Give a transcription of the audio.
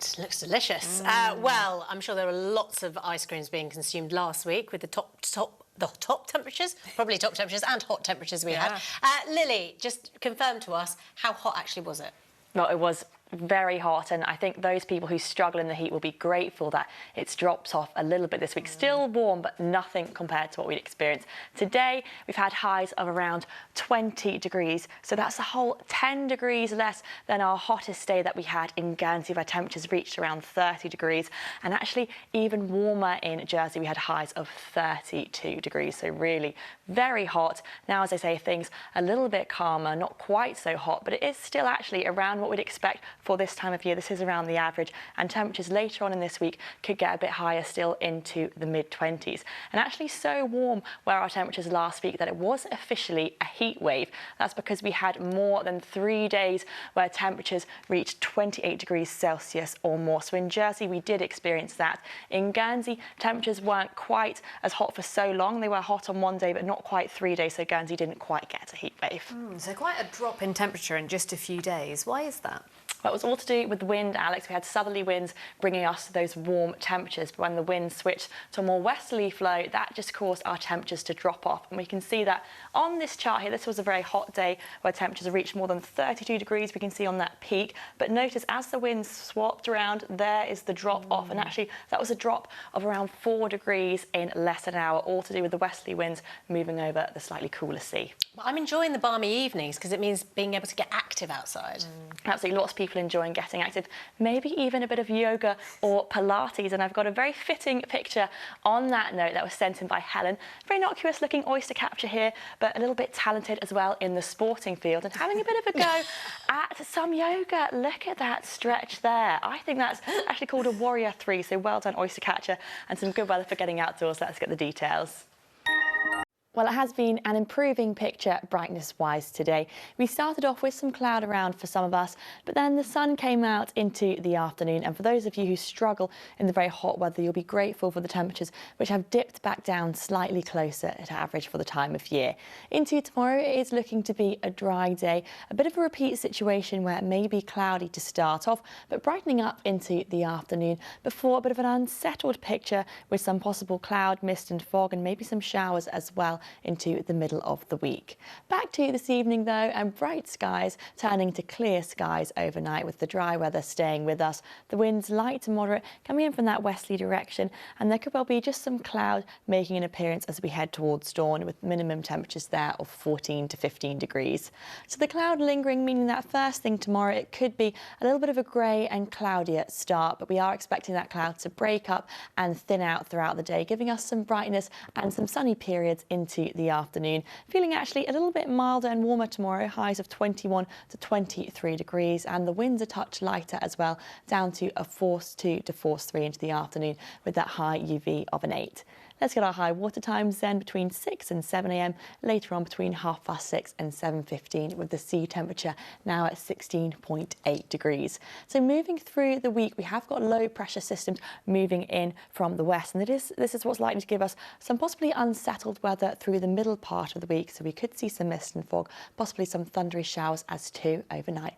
It looks delicious. Well, I'm sure there were lots of ice creams being consumed last week with the top temperatures, probably top temperatures and hot temperatures we had. Lily, just confirm to us, how hot actually was it? Well, it was very hot, and I think those people who struggle in the heat will be grateful that it's dropped off a little bit this week. Still warm, but nothing compared to what we'd experienced. Today, we've had highs of around 20 degrees, so that's a whole 10 degrees less than our hottest day that we had in Guernsey, where temperatures reached around 30 degrees, and actually even warmer in Jersey. We had highs of 32 degrees, so really very hot. Now, as I say, things a little bit calmer, not quite so hot, but it is still actually around what we'd expect for this time of year. This is around the average, and temperatures later on in this week could get a bit higher, still into the mid-20s. And actually so warm were our temperatures last week that it was officially a heat wave. That's because we had more than 3 days where temperatures reached 28 degrees Celsius or more. So in Jersey, we did experience that. In Guernsey, temperatures weren't quite as hot for so long. They were hot on one day, but not quite 3 days. So Guernsey didn't quite get a heat wave. So quite a drop in temperature in just a few days. Why is that? That was all to do with the wind, Alex. We had southerly winds bringing us those warm temperatures, but when the wind switched to a more westerly flow, that just caused our temperatures to drop off. And we can see that on this chart here. This was a very hot day where temperatures reached more than 32 degrees. We can see on that peak, but notice as the winds swapped around, there is the drop off. And actually that was a drop of around 4 degrees in less than an hour, all to do with the westerly winds moving over the slightly cooler sea. Well, I'm enjoying the balmy evenings because it means being able to get active outside. Absolutely, lots of people enjoying getting active, maybe even a bit of yoga or Pilates, and I've got a very fitting picture on that note that was sent in by Helen. Very innocuous looking oyster catcher here, but a little bit talented as well in the sporting field and having a bit of a go at some yoga. Look at that stretch there. I think that's actually called a warrior 3, so well done oyster catcher, and some good weather for getting outdoors. Let's get the details. Well, it has been an improving picture brightness-wise today. We started off with some cloud around for some of us, but then the sun came out into the afternoon. And for those of you who struggle in the very hot weather, you'll be grateful for the temperatures, which have dipped back down slightly closer to average for the time of year. Into tomorrow, it is looking to be a dry day, a bit of a repeat situation where it may be cloudy to start off, but brightening up into the afternoon before a bit of an unsettled picture with some possible cloud, mist and fog, and maybe some showers as well into the middle of the week. Back to this evening though, and bright skies turning to clear skies overnight, with the dry weather staying with us. The winds light to moderate coming in from that westerly direction, and there could well be just some cloud making an appearance as we head towards dawn, with minimum temperatures there of 14 to 15 degrees. So the cloud lingering, meaning that first thing tomorrow it could be a little bit of a grey and cloudier start, but we are expecting that cloud to break up and thin out throughout the day, giving us some brightness and some sunny periods into the afternoon. Feeling actually a little bit milder and warmer tomorrow, highs of 21 to 23 degrees, and the winds a touch lighter as well, down to a force 2 to force 3 into the afternoon, with that high UV of an 8. Let's get our high water times then between 6 and 7 a.m, later on between 6:30 and 7:15, with the sea temperature now at 16.8 degrees. So moving through the week, we have got low pressure systems moving in from the west, and this is what's likely to give us some possibly unsettled weather through the middle part of the week. So we could see some mist and fog, possibly some thundery showers as too overnight.